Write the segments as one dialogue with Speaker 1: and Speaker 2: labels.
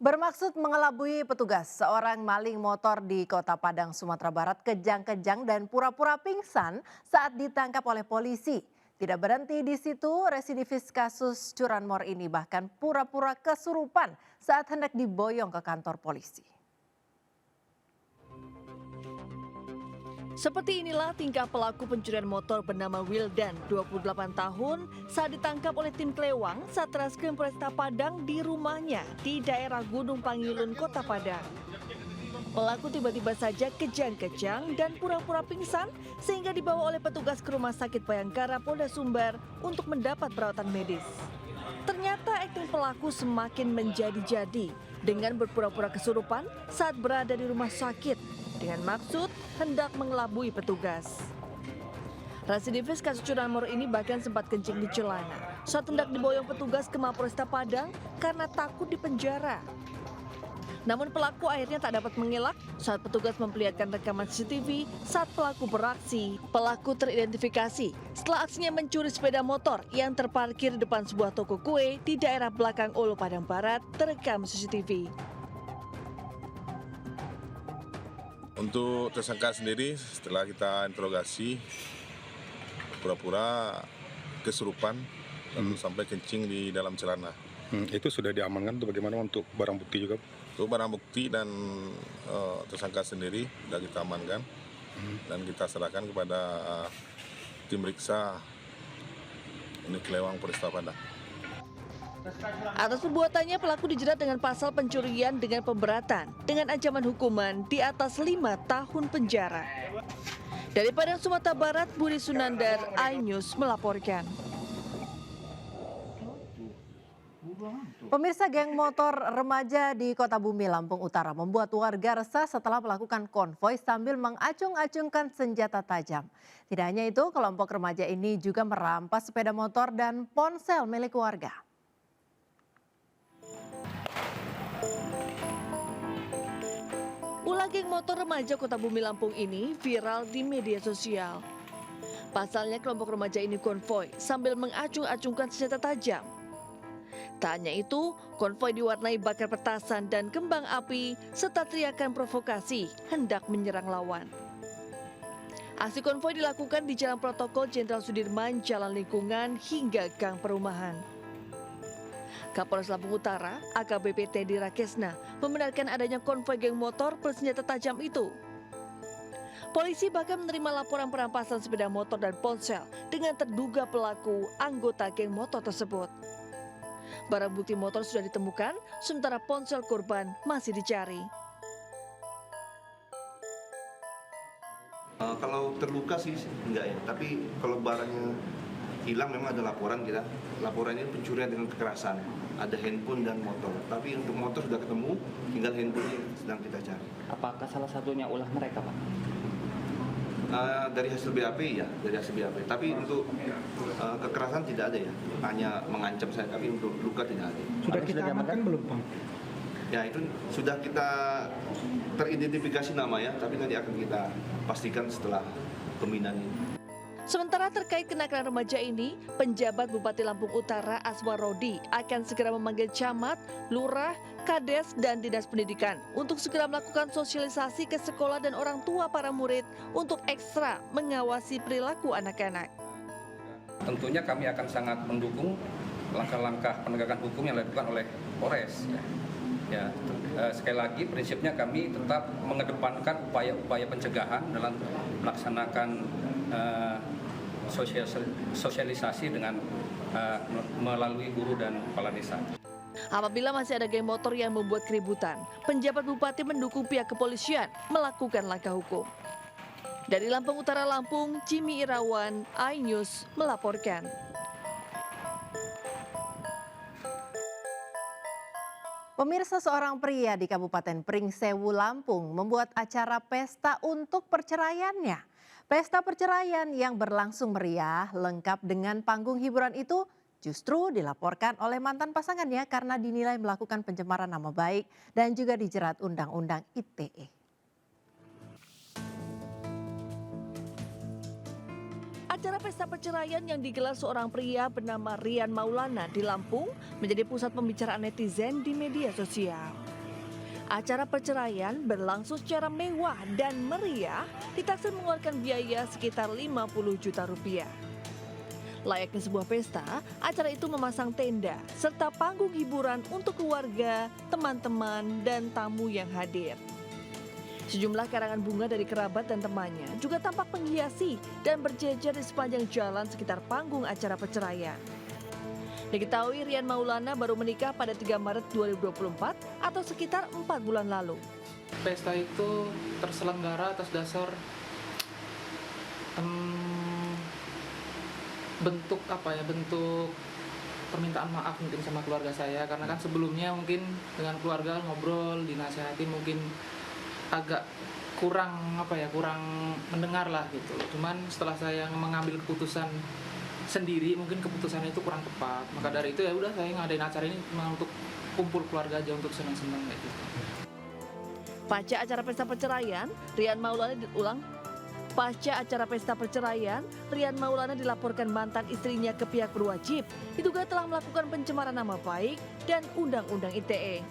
Speaker 1: Bermaksud mengelabui petugas, seorang maling motor di Kota Padang, Sumatera Barat kejang-kejang dan pura-pura pingsan saat ditangkap oleh polisi. Tidak berhenti di situ, residivis kasus curanmor ini bahkan pura-pura kesurupan saat hendak diboyong ke kantor polisi.
Speaker 2: Seperti inilah tingkah pelaku pencurian motor bernama Wildan, 28 tahun, saat ditangkap oleh tim Klewang Satreskrim Polresta Padang di rumahnya di daerah Gunung Pangilun, Kota Padang. Pelaku tiba-tiba saja kejang-kejang dan pura-pura pingsan sehingga dibawa oleh petugas ke Rumah Sakit Bayangkara Polda Sumbar untuk mendapat perawatan medis. Ternyata akting pelaku semakin menjadi-jadi dengan berpura-pura kesurupan saat berada di rumah sakit dengan maksud hendak mengelabui petugas. Residivis kasus curanmor ini bahkan sempat kencing di celana saat hendak diboyong petugas ke Mapolresta Padang karena takut dipenjara. Namun pelaku akhirnya tak dapat mengelak saat petugas memperlihatkan rekaman CCTV saat pelaku beraksi. Pelaku teridentifikasi setelah aksinya mencuri sepeda motor yang terparkir di depan sebuah toko kue di daerah belakang Ulu Padang Barat terekam CCTV.
Speaker 3: Untuk tersangka sendiri setelah kita interogasi pura-pura kesurupan lalu sampai kencing di dalam celana.
Speaker 4: Itu sudah diamankan tuh bagaimana untuk barang bukti juga?
Speaker 3: Untuk barang bukti dan tersangka sendiri sudah kita amankan dan kita serahkan kepada tim Riksa unit Klewang Polresta Padang.
Speaker 2: Atas perbuatannya pelaku dijerat dengan pasal pencurian dengan pemberatan dengan ancaman hukuman di atas 5 tahun penjara. Dari Padang, Sumatera Barat, Budi Sunandar, iNews melaporkan.
Speaker 1: Pemirsa, geng motor remaja di Kota Bumi, Lampung Utara membuat warga resah setelah melakukan konvoi sambil mengacung-acungkan senjata tajam. Tidak hanya itu, kelompok remaja ini juga merampas sepeda motor dan ponsel milik warga.
Speaker 2: Ulah geng motor remaja Kota Bumi Lampung ini viral di media sosial. Pasalnya kelompok remaja ini konvoi sambil mengacung-acungkan senjata tajam. Tak hanya itu, konvoi diwarnai bakar petasan dan kembang api serta teriakan provokasi hendak menyerang lawan. Aksi konvoi dilakukan di Jalan Protokol Jenderal Sudirman, Jalan Lingkungan hingga gang perumahan. Kapolres Lampung Utara, AKBP Teddy Rakesna, membenarkan adanya konvoi geng motor bersenjata tajam itu. Polisi bahkan menerima laporan perampasan sepeda motor dan ponsel dengan terduga pelaku anggota geng motor tersebut. Barang bukti motor sudah ditemukan, sementara ponsel korban masih dicari.
Speaker 5: Kalau terluka sih enggak ya, tapi kalau barangnya hilang memang ada laporan kita. Laporannya pencurian dengan kekerasan. Ada handphone dan motor. Tapi untuk motor sudah ketemu, tinggal handphonenya sedang kita cari.
Speaker 6: Apakah salah satunya ulah mereka, Pak?
Speaker 5: Dari hasil BAP ya, dari hasil BAP. Tapi untuk kekerasan tidak ada ya. Hanya mengancam saya, tapi untuk luka tidak ada.
Speaker 7: Sudah kita amankan belum, Bang?
Speaker 5: Ya itu sudah kita teridentifikasi nama ya, tapi nanti akan kita pastikan setelah pembinaan ini.
Speaker 2: Sementara terkait kenakalan remaja ini, penjabat Bupati Lampung Utara Aswar Rodi akan segera memanggil camat, lurah, kades, dan dinas pendidikan untuk segera melakukan sosialisasi ke sekolah dan orang tua para murid untuk ekstra mengawasi perilaku anak-anak.
Speaker 8: Tentunya kami akan sangat mendukung langkah-langkah penegakan hukum yang dilakukan oleh Polres. Sekali lagi prinsipnya kami tetap mengedepankan upaya-upaya pencegahan dalam melaksanakan sosialisasi dengan melalui guru dan kepala desa.
Speaker 2: Apabila masih ada geng motor yang membuat keributan, penjabat bupati mendukung pihak kepolisian melakukan langkah hukum. Dari Lampung Utara, Lampung, Jimmy Irawan, iNews melaporkan.
Speaker 1: Pemirsa, seorang pria di Kabupaten Pringsewu, Lampung membuat acara pesta untuk perceraiannya. Pesta perceraian yang berlangsung meriah lengkap dengan panggung hiburan itu justru dilaporkan oleh mantan pasangannya karena dinilai melakukan pencemaran nama baik dan juga dijerat Undang-Undang ITE.
Speaker 2: Acara pesta perceraian yang digelar seorang pria bernama Rian Maulana di Lampung menjadi pusat pembicaraan netizen di media sosial. Acara perceraian berlangsung secara mewah dan meriah, ditaksir mengeluarkan biaya sekitar 50 juta rupiah. Layaknya sebuah pesta, acara itu memasang tenda serta panggung hiburan untuk keluarga, teman-teman, dan tamu yang hadir. Sejumlah karangan bunga dari kerabat dan temannya juga tampak menghiasi dan berjejer di sepanjang jalan sekitar panggung acara perceraian. Diketahui Rian Maulana baru menikah pada 3 Maret 2024 atau sekitar 4 bulan lalu.
Speaker 7: Pesta itu terselenggara atas dasar bentuk permintaan maaf mungkin sama keluarga saya, karena kan sebelumnya mungkin dengan keluarga ngobrol, dinasihati mungkin agak kurang mendengar lah gitu. Cuman setelah saya mengambil keputusan sendiri, mungkin keputusan itu kurang tepat. Maka dari itu ya udah saya ngadain acara ini cuma untuk kumpul keluarga aja, untuk senang-senang kayak gitu.
Speaker 2: Pasca acara pesta perceraian, Rian Maulana dilaporkan mantan istrinya ke pihak berwajib, diduga telah melakukan pencemaran nama baik dan Undang-Undang ITE.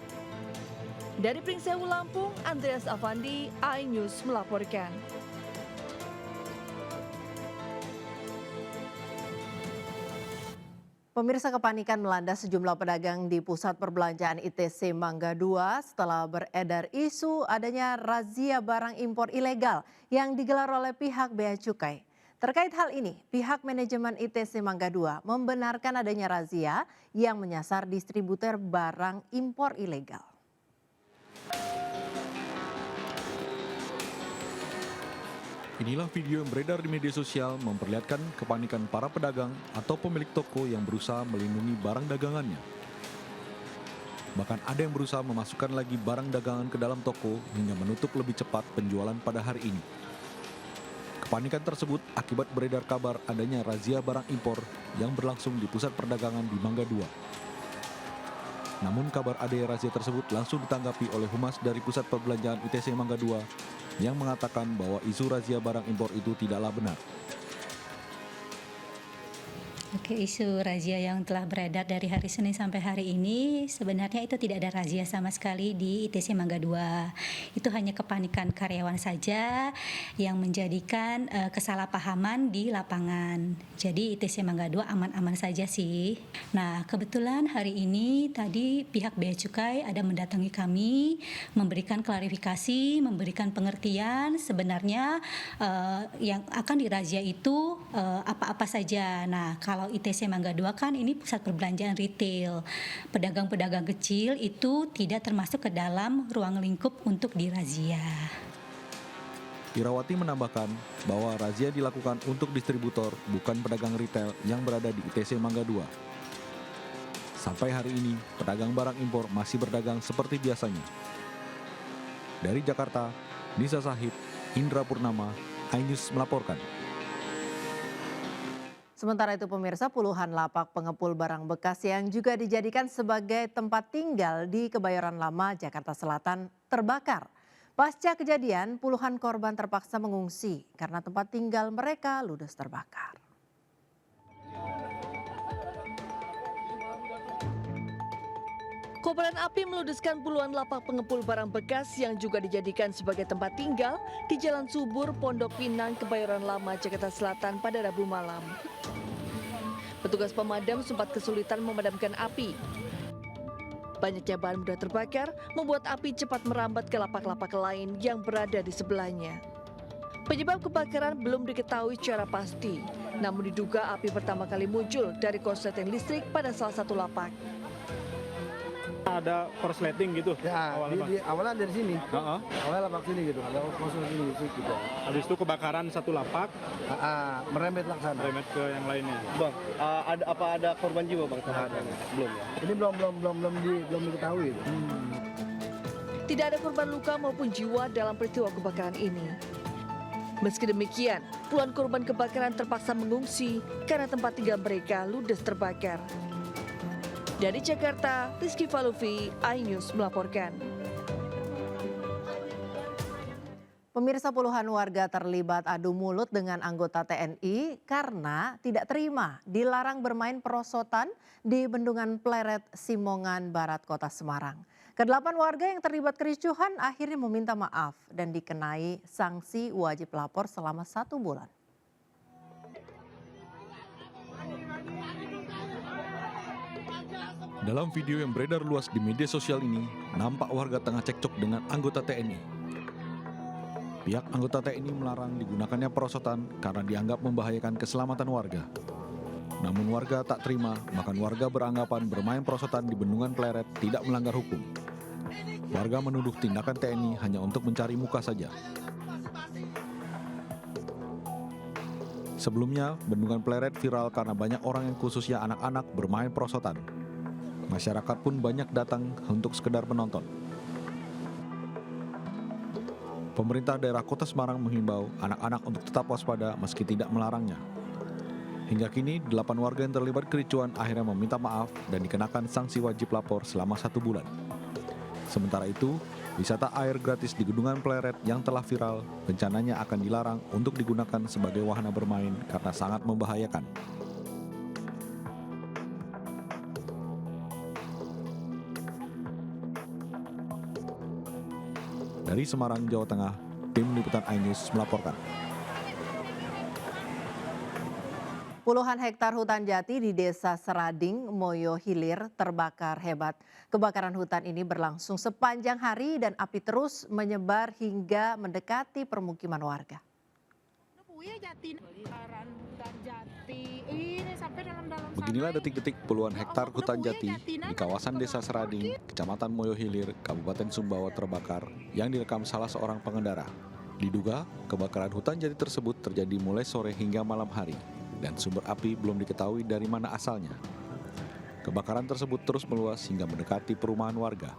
Speaker 2: Dari Pringsewu Lampung, Andreas Avandi, iNews melaporkan.
Speaker 1: Pemirsa, kepanikan melanda sejumlah pedagang di pusat perbelanjaan ITC Mangga 2 setelah beredar isu adanya razia barang impor ilegal yang digelar oleh pihak Bea Cukai. Terkait hal ini, pihak manajemen ITC Mangga 2 membenarkan adanya razia yang menyasar distributor barang impor ilegal.
Speaker 9: Inilah video yang beredar di media sosial memperlihatkan kepanikan para pedagang atau pemilik toko yang berusaha melindungi barang dagangannya. Bahkan ada yang berusaha memasukkan lagi barang dagangan ke dalam toko hingga menutup lebih cepat penjualan pada hari ini. Kepanikan tersebut akibat beredar kabar adanya razia barang impor yang berlangsung di pusat perdagangan di Mangga 2. Namun kabar adanya razia tersebut langsung ditanggapi oleh Humas dari Pusat Perbelanjaan ITC Mangga 2 yang mengatakan bahwa isu razia barang impor itu tidaklah benar.
Speaker 10: Oke, isu razia yang telah beredar dari hari Senin sampai hari ini sebenarnya itu tidak ada razia sama sekali di ITC Mangga 2. Itu hanya kepanikan karyawan saja yang menjadikan kesalahpahaman di lapangan. Jadi ITC Mangga 2 aman-aman saja sih. Nah, kebetulan hari ini tadi pihak Bea Cukai ada mendatangi kami, memberikan klarifikasi, memberikan pengertian sebenarnya yang akan dirazia itu apa-apa saja. Nah, kalau ITC Mangga 2 kan ini pusat perbelanjaan retail. Pedagang-pedagang kecil itu tidak termasuk ke dalam ruang lingkup untuk dirazia.
Speaker 9: Irawati menambahkan bahwa razia dilakukan untuk distributor bukan pedagang retail yang berada di ITC Mangga 2. Sampai hari ini, pedagang barang impor masih berdagang seperti biasanya. Dari Jakarta, Nisa Sahid, Indra Purnama, iNews melaporkan.
Speaker 1: Sementara itu pemirsa, puluhan lapak pengepul barang bekas yang juga dijadikan sebagai tempat tinggal di Kebayoran Lama, Jakarta Selatan terbakar. Pasca kejadian, puluhan korban terpaksa mengungsi karena tempat tinggal mereka ludes terbakar.
Speaker 2: Kobaran api meludeskan puluhan lapak pengepul barang bekas yang juga dijadikan sebagai tempat tinggal di Jalan Subur, Pondok Pinang, Kebayoran Lama, Jakarta Selatan pada Rabu malam. Petugas pemadam sempat kesulitan memadamkan api. Banyaknya bahan mudah terbakar membuat api cepat merambat ke lapak-lapak lain yang berada di sebelahnya. Penyebab kebakaran belum diketahui secara pasti, namun diduga api pertama kali muncul dari korsleting listrik pada salah satu lapak.
Speaker 11: Ada korsleting gitu?
Speaker 12: Ya, awalnya dari sini. Awalnya lapak sini gitu, ada korsleting listrik gitu.
Speaker 11: Habis itu kebakaran satu lapak,
Speaker 12: merembet lah sana.
Speaker 11: merembet ke yang lainnya.
Speaker 12: Bang, ada korban jiwa bang? Belum ya. Ini belum diketahui.
Speaker 2: Tidak ada korban luka maupun jiwa dalam peristiwa kebakaran ini. Meski demikian, puluhan korban kebakaran terpaksa mengungsi karena tempat tinggal mereka ludes terbakar. Dari Jakarta, Rizky Falufi, iNews melaporkan.
Speaker 1: Pemirsa, puluhan warga terlibat adu mulut dengan anggota TNI karena tidak terima dilarang bermain perosotan di Bendungan Pleret, Simongan Barat, Kota Semarang. Kedelapan warga yang terlibat kericuhan akhirnya meminta maaf dan dikenai sanksi wajib lapor selama 1 bulan.
Speaker 9: Dalam video yang beredar luas di media sosial ini, nampak warga tengah cekcok dengan anggota TNI. Pihak anggota TNI melarang digunakannya perosotan karena dianggap membahayakan keselamatan warga. Namun warga tak terima, bahkan warga beranggapan bermain perosotan di bendungan Pleret tidak melanggar hukum. Warga menuduh tindakan TNI hanya untuk mencari muka saja. Sebelumnya, bendungan Pleret viral karena banyak orang yang khususnya anak-anak bermain perosotan. Masyarakat pun banyak datang untuk sekedar menonton. Pemerintah daerah Kota Semarang menghimbau anak-anak untuk tetap waspada meski tidak melarangnya. Hingga kini, 8 warga yang terlibat kericuan akhirnya meminta maaf dan dikenakan sanksi wajib lapor selama 1 bulan. Sementara itu, wisata air gratis di Bendungan Pleret yang telah viral rencananya akan dilarang untuk digunakan sebagai wahana bermain karena sangat membahayakan. Dari Semarang, Jawa Tengah, tim liputan iNews melaporkan.
Speaker 1: Puluhan hektar hutan jati di Desa Serading, Moyo Hilir terbakar hebat. Kebakaran hutan ini berlangsung sepanjang hari dan api terus menyebar hingga mendekati permukiman warga.
Speaker 9: Beginilah detik-detik puluhan hektar hutan jati di kawasan Desa Serading, Kecamatan Moyo Hilir, Kabupaten Sumbawa terbakar yang direkam salah seorang pengendara. Diduga, kebakaran hutan jati tersebut terjadi mulai sore hingga malam hari dan sumber api belum diketahui dari mana asalnya. Kebakaran tersebut terus meluas hingga mendekati perumahan warga.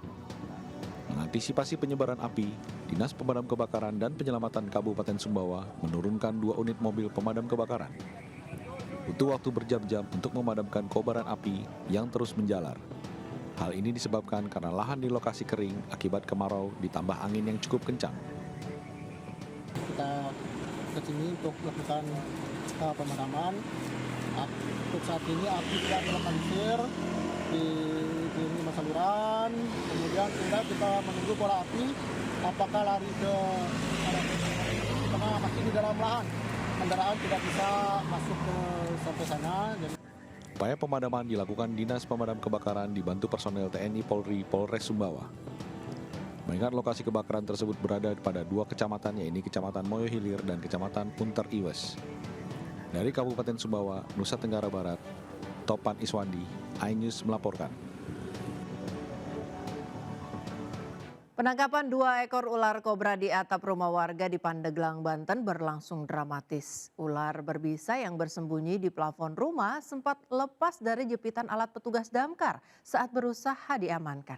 Speaker 9: Mengantisipasi penyebaran api, Dinas Pemadam Kebakaran dan Penyelamatan Kabupaten Sumbawa menurunkan 2 unit mobil pemadam kebakaran. Butuh waktu berjam-jam untuk memadamkan kobaran api yang terus menjalar. Hal ini disebabkan karena lahan di lokasi kering akibat kemarau ditambah angin yang cukup kencang.
Speaker 12: Kita ke sini untuk melakukan pemadaman. Untuk saat ini api sudah terlokalisir di saluran. Kemudian tinggal kita menunggu bola api apakah lari ke arah karena masih di dalam lahan. Kendaraan tidak bisa masuk ke sampai sana.
Speaker 9: Upaya pemadaman dilakukan Dinas Pemadam Kebakaran dibantu personel TNI Polri Polres Sumbawa. Mengingat lokasi kebakaran tersebut berada pada 2 kecamatan, yaitu Kecamatan Moyo Hilir dan Kecamatan Punter Iwes. Dari Kabupaten Sumbawa, Nusa Tenggara Barat, Topan Iswandi, iNews melaporkan.
Speaker 1: Penangkapan 2 ekor ular kobra di atap rumah warga di Pandeglang, Banten berlangsung dramatis. Ular berbisa yang bersembunyi di plafon rumah sempat lepas dari jepitan alat petugas damkar saat berusaha diamankan.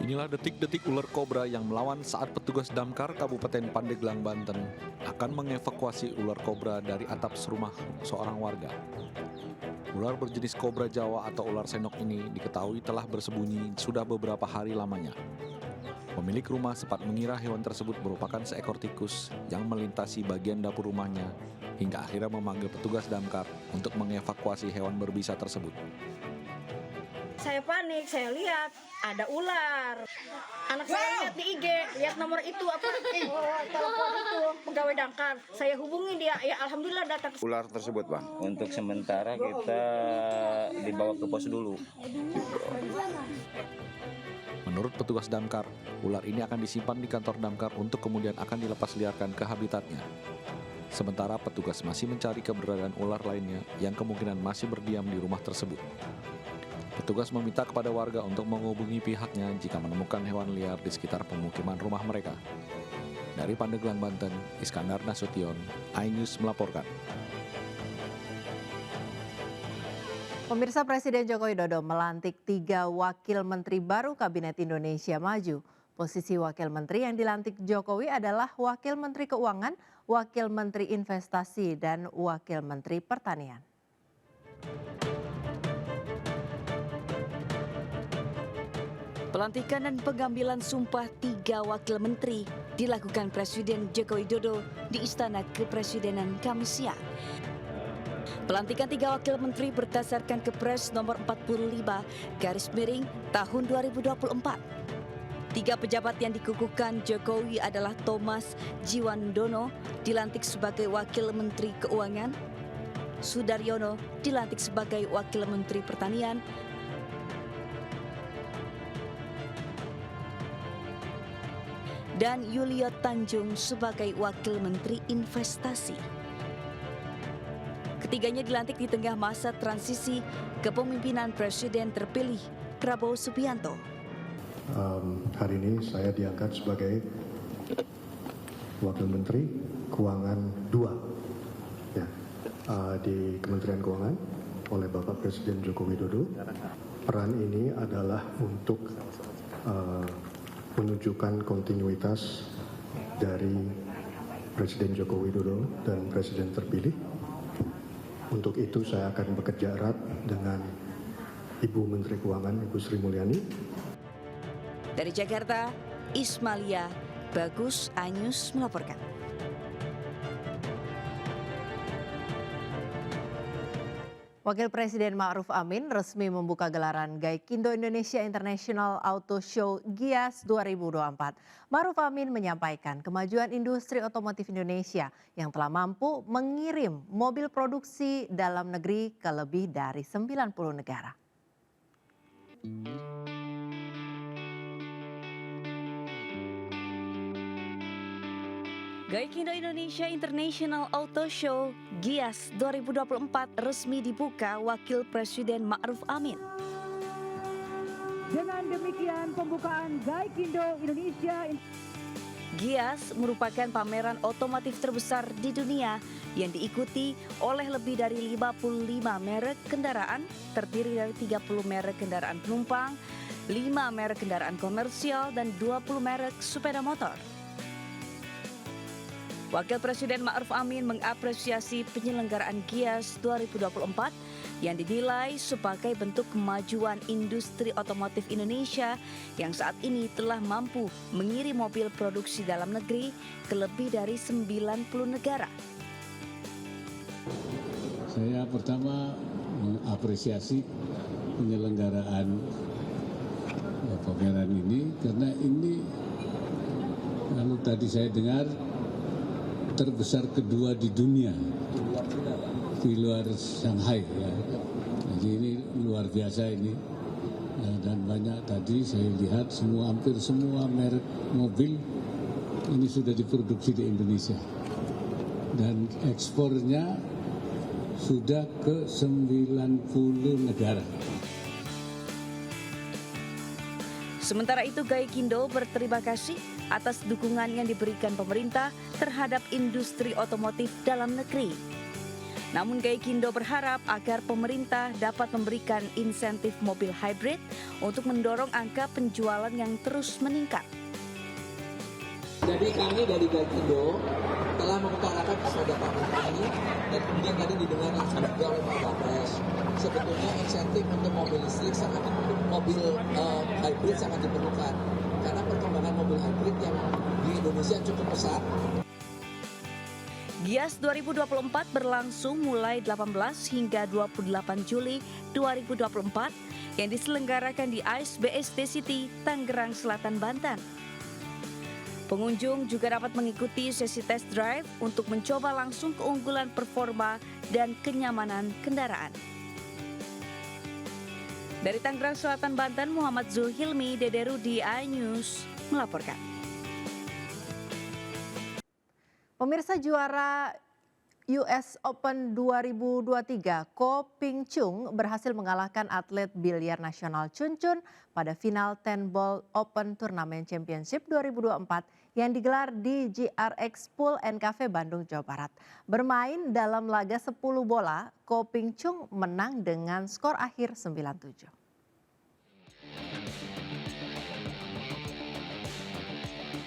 Speaker 9: Inilah detik-detik ular kobra yang melawan saat petugas damkar Kabupaten Pandeglang, Banten akan mengevakuasi ular kobra dari atap rumah seorang warga. Ular berjenis kobra Jawa atau ular senok ini diketahui telah bersembunyi sudah beberapa hari lamanya. Pemilik rumah sempat mengira hewan tersebut merupakan seekor tikus yang melintasi bagian dapur rumahnya hingga akhirnya memanggil petugas damkar untuk mengevakuasi hewan berbisa tersebut.
Speaker 13: Saya panik, saya lihat ada ular. Anak saya lihat di IG, lihat nomor itu telepon itu pegawai damkar. Saya hubungi dia, ya alhamdulillah datang.
Speaker 14: Ular tersebut, Bang.
Speaker 6: Untuk sementara kita dibawa ke pos dulu.
Speaker 9: Menurut petugas damkar, ular ini akan disimpan di kantor damkar untuk kemudian akan dilepas liarkan ke habitatnya. Sementara petugas masih mencari keberadaan ular lainnya yang kemungkinan masih berdiam di rumah tersebut. Petugas meminta kepada warga untuk menghubungi pihaknya jika menemukan hewan liar di sekitar pemukiman rumah mereka. Dari Pandeglang, Banten, Iskandar Nasution, iNews melaporkan.
Speaker 1: Pemirsa, Presiden Joko Widodo melantik 3 wakil menteri baru Kabinet Indonesia Maju. Posisi wakil menteri yang dilantik Jokowi adalah Wakil Menteri Keuangan, Wakil Menteri Investasi, dan Wakil Menteri Pertanian.
Speaker 2: Pelantikan dan pengambilan sumpah 3 wakil menteri dilakukan Presiden Joko Widodo di Istana Kepresidenan Kamis siang.
Speaker 14: Pelantikan 3 wakil menteri berdasarkan Kepres nomor 45/2024 tahun 2024. 3 pejabat yang dikukuhkan Jokowi adalah Thomas Jiwandono dilantik sebagai Wakil Menteri Keuangan, Sudaryono dilantik sebagai Wakil Menteri Pertanian, dan Yulio Tanjung sebagai Wakil Menteri Investasi. Ketiganya dilantik di tengah masa transisi kepemimpinan Presiden terpilih Prabowo Subianto.
Speaker 15: Hari ini saya diangkat sebagai Wakil Menteri Keuangan 2 ya, di Kementerian Keuangan oleh Bapak Presiden Joko Widodo. Peran ini adalah untuk menunjukkan kontinuitas dari Presiden Joko Widodo dan Presiden terpilih. Untuk itu saya akan bekerja erat dengan Ibu Menteri Keuangan, Ibu Sri Mulyani.
Speaker 14: Dari Jakarta, Ismalia Bagus Anyus melaporkan.
Speaker 1: Wakil Presiden Ma'ruf Amin resmi membuka gelaran Gaikindo Indonesia International Auto Show GIAS 2024. Ma'ruf Amin menyampaikan kemajuan industri otomotif Indonesia yang telah mampu mengirim mobil produksi dalam negeri ke lebih dari 90 negara.
Speaker 14: Gaikindo Indonesia International Auto Show GIAS 2024 resmi dibuka Wakil Presiden Ma'ruf Amin.
Speaker 16: Dengan demikian pembukaan Gaikindo Indonesia
Speaker 14: GIAS merupakan pameran otomotif terbesar di dunia yang diikuti oleh lebih dari 55 merek kendaraan, terdiri dari 30 merek kendaraan penumpang, 5 merek kendaraan komersial, dan 20 merek sepeda motor. Wakil Presiden Ma'ruf Amin mengapresiasi penyelenggaraan GIAS 2024 yang dinilai sebagai bentuk kemajuan industri otomotif Indonesia yang saat ini telah mampu mengirim mobil produksi dalam negeri ke lebih dari 90 negara.
Speaker 17: Saya pertama mengapresiasi penyelenggaraan pameran ini karena ini kalau tadi saya dengar terbesar kedua di dunia di luar Shanghai ya. Jadi ini luar biasa ini dan banyak tadi saya lihat hampir semua merek mobil ini sudah diproduksi di Indonesia dan ekspornya sudah ke 90 negara.
Speaker 14: Sementara itu Gaikindo berterima kasih atas dukungan yang diberikan pemerintah terhadap industri otomotif dalam negeri. Namun Gaikindo berharap agar pemerintah dapat memberikan insentif mobil hybrid untuk mendorong angka penjualan yang terus meningkat.
Speaker 18: Jadi kami dari Gaikindo telah mengutarakan kepada Pak Menteri dan kemudian tadi didengar langsung juga oleh Pak Wapres. Sebetulnya insentif untuk mobil listrik mobil hybrid sangat diperlukan karena perkembangan mobil hybrid yang di Indonesia cukup pesat.
Speaker 14: GIAS 2024 berlangsung mulai 18 hingga 28 Juli 2024 yang diselenggarakan di ICE BSD City, Tangerang Selatan, Banten. Pengunjung juga dapat mengikuti sesi test drive untuk mencoba langsung keunggulan performa dan kenyamanan kendaraan. Dari Tangerang Selatan, Banten, Muhammad Zulhilmi, Dederudi, iNews melaporkan.
Speaker 1: Pemirsa, juara US Open 2023 Ko Ping Chung berhasil mengalahkan atlet biliar nasional Chun Chun pada final 10 Ball Open Turnamen Championship 2024 yang digelar di GRX Pool NKV Bandung, Jawa Barat. Bermain dalam laga 10 bola, Ko Ping Chung menang dengan skor akhir 9-7.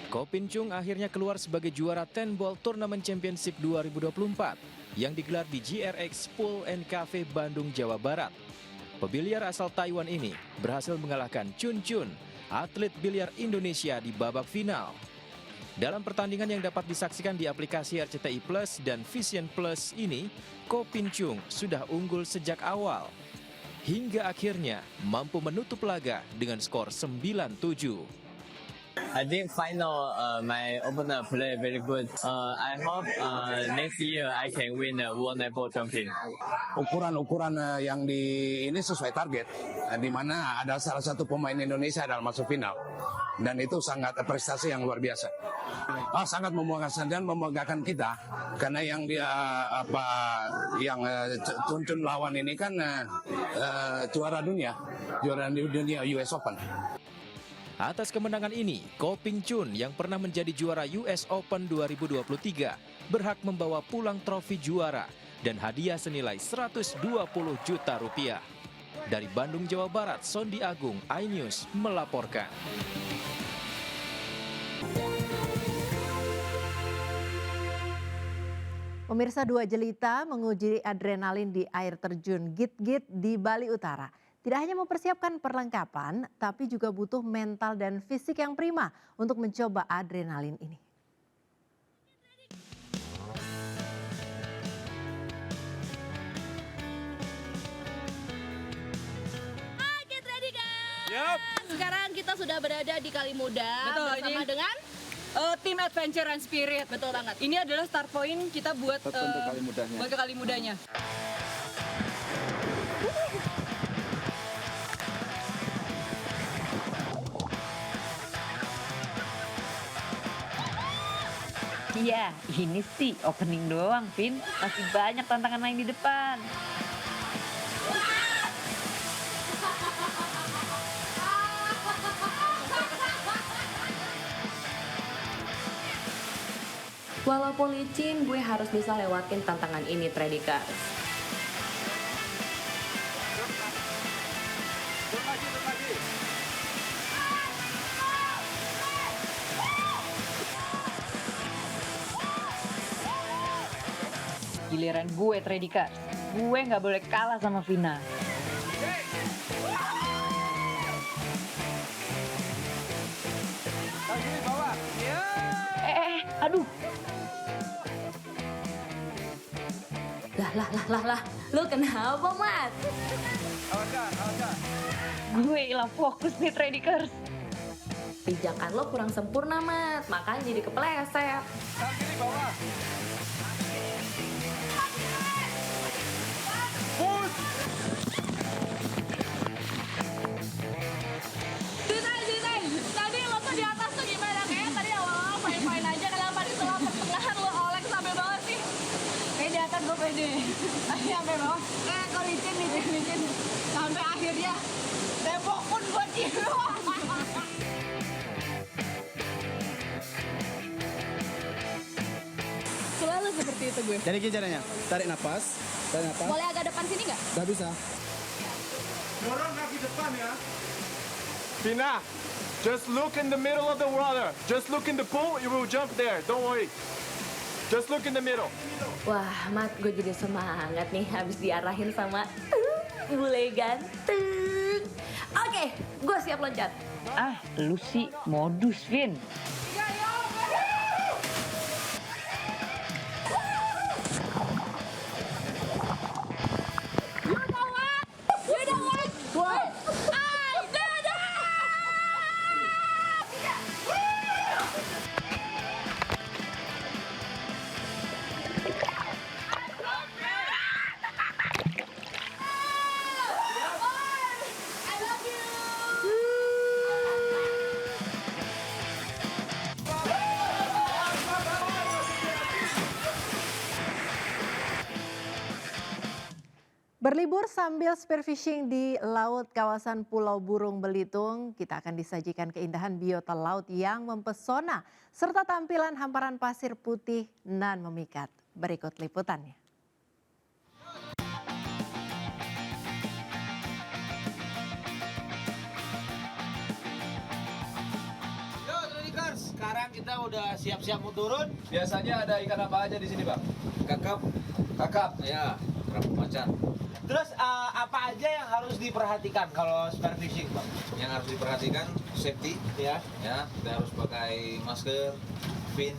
Speaker 19: Ko Ping Chung akhirnya keluar sebagai juara 10 Ball Tournament Championship 2024 yang digelar di GRX Pool NKV Bandung, Jawa Barat. Pebiliar asal Taiwan ini berhasil mengalahkan Chun Chun, atlet biliar Indonesia di babak final. Dalam pertandingan yang dapat disaksikan di aplikasi RCTI Plus dan Vision Plus ini, Ko Pin Chung sudah unggul sejak awal. Hingga akhirnya mampu menutup laga dengan skor 9-7.
Speaker 20: I think final my opponent play very good. I hope next year I can win the World Netball Champion.
Speaker 21: Ukuran-ukuran yang di ini sesuai target, di mana ada salah satu pemain Indonesia dalam masuk final, dan itu sangat prestasi yang luar biasa. Sangat memuaskan dan membanggakan kita, karena yang dia tuntun lawan ini kan juara dunia US Open.
Speaker 19: Atas kemenangan ini, Ko Pin Chung yang pernah menjadi juara US Open 2023 berhak membawa pulang trofi juara dan hadiah senilai 120 juta rupiah. Dari Bandung, Jawa Barat, Sondi Agung, iNews melaporkan.
Speaker 1: Pemirsa, 2 jelita menguji adrenalin di air terjun Git-Git di Bali Utara. Tidak hanya mempersiapkan perlengkapan, tapi juga butuh mental dan fisik yang prima untuk mencoba adrenalin ini.
Speaker 22: Oke, ready guys. Sekarang kita sudah berada di Kalimuda bersama dengan
Speaker 23: tim Adventure and Spirit.
Speaker 22: Betul banget.
Speaker 23: Ini adalah start point kita buat ke Kalimudanya.
Speaker 24: Iya, ini sih opening doang, Vin. Masih banyak tantangan lain di depan.
Speaker 22: Walaupun licin, gue harus bisa lewatin tantangan ini, Tradikers.
Speaker 24: Giliran gue, Tradikers. Gue nggak boleh kalah sama Vina. Aduh.
Speaker 22: Lah, lu kenapa, Mat?
Speaker 24: Gue hilang fokus nih, Tradikers.
Speaker 22: Pijakan lo kurang sempurna, Mat. Makanya jadi kepleset.
Speaker 23: Tadi lo tuh di atas tuh gimana? Kayaknya tadi awal-awal main-main aja. Kenapa di setelah pertengahan lo oleng sampai bawah sih? Kayak di atas gue pede. Sampai bawah. Kok licin. Sampai akhirnya tembok pun buat jiwa.
Speaker 22: Selalu seperti itu gue.
Speaker 12: Jadi caranya, tarik nafas.
Speaker 22: Boleh agak depan sini nggak?
Speaker 12: Nggak bisa.
Speaker 11: Dorong kaki depan ya. Vina, just look in the middle of the water. Just look in the pool, you will jump there. Don't worry. Just look in the middle.
Speaker 22: Wah, Mat, gue jadi semangat nih habis diarahin sama bule ganteng. Oke, gue siap loncat.
Speaker 24: Ah, lu sih modus, Vin.
Speaker 1: Berlibur sambil spearfishing di laut kawasan Pulau Burung Belitung, kita akan disajikan keindahan biota laut yang mempesona serta tampilan hamparan pasir putih nan memikat. Berikut liputannya.
Speaker 25: Yo, Tradikers, sekarang kita udah siap-siap mau turun. Biasanya ada ikan apa aja di sini, Bang? Kakap, ya, kerapu macan. Terus apa aja yang harus diperhatikan kalau spearfishing, Bang?
Speaker 26: Yang harus diperhatikan safety,
Speaker 25: ya.
Speaker 26: Kita harus pakai masker,
Speaker 25: fin,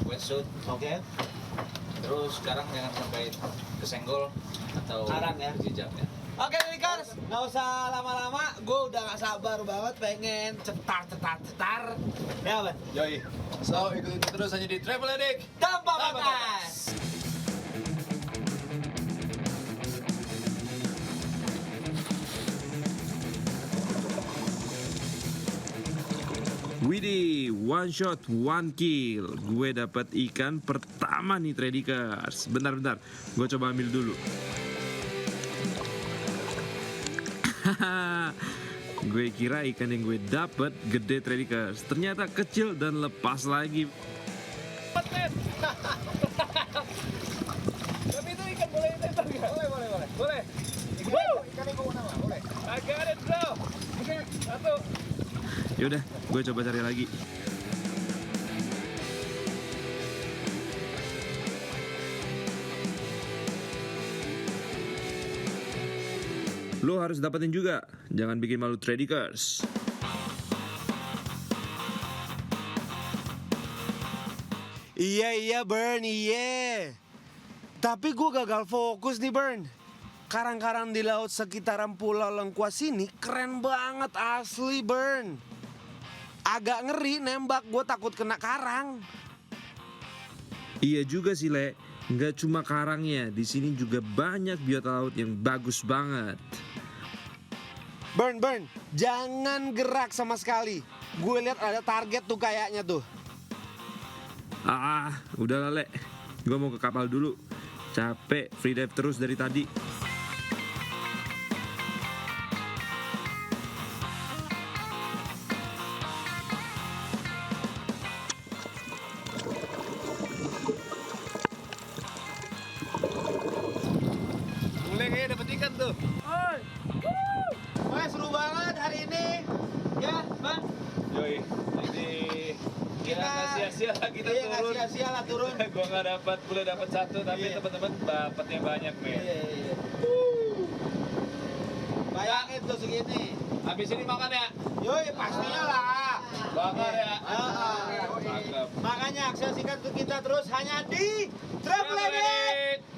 Speaker 25: wetsuit. Oke. Terus sekarang jangan sampai kesenggol atau Karang ya. jejak ya. Oke, Likers, nggak usah lama-lama. Gue udah nggak sabar banget pengen cetar. Ya, Ban?
Speaker 11: Yoi. So, ikutin terus hanya di Travel Addict
Speaker 25: Tanpa batas.
Speaker 3: Widih, one shot, one kill. Gue dapat ikan pertama nih, Tradikers. Bentar, gue coba ambil dulu. Gue kira ikan yang gue dapat gede, Tradikers. Ternyata kecil dan lepas lagi.
Speaker 11: Tapi itu ikan boleh ditembak nggak? Boleh. Ikan yang mana? Boleh. I got it, bro. Oke, satu.
Speaker 3: Yaudah, gue coba cari lagi. Lo harus dapetin juga. Jangan bikin malu, Tradikers.
Speaker 4: Iya, Bern, iya. Tapi gue gagal fokus nih, Bern. Karang-karang di laut sekitaran Pulau Lengkuas ini keren banget asli, Bern. Agak ngeri nembak, gue takut kena karang.
Speaker 3: Iya juga sih, Le. Nggak cuma karangnya, di sini juga banyak biota laut yang bagus banget.
Speaker 4: Bern, jangan gerak sama sekali. Gue lihat ada target tuh kayaknya tuh.
Speaker 3: Udah lah, Le. Gue mau ke kapal dulu. Capek, free dive terus dari tadi.
Speaker 11: Mulai kayaknya dapet ikan tuh.
Speaker 25: Wah, seru banget hari ini. Ya, Bang.
Speaker 11: Yoi, ini kita nggak sia-sia lah kita
Speaker 25: iya,
Speaker 11: turun.
Speaker 25: nggak sia-sia lah turun.
Speaker 11: Gua nggak boleh dapat satu, tapi teman-teman dapatnya banyak, men.
Speaker 25: Iya. Bayangin tuh segini.
Speaker 11: Habis ini makan ya?
Speaker 25: Yoi, pastinya lah.
Speaker 11: Bakar ya?
Speaker 25: Makanya saksikan kita terus hanya di Travel Addict.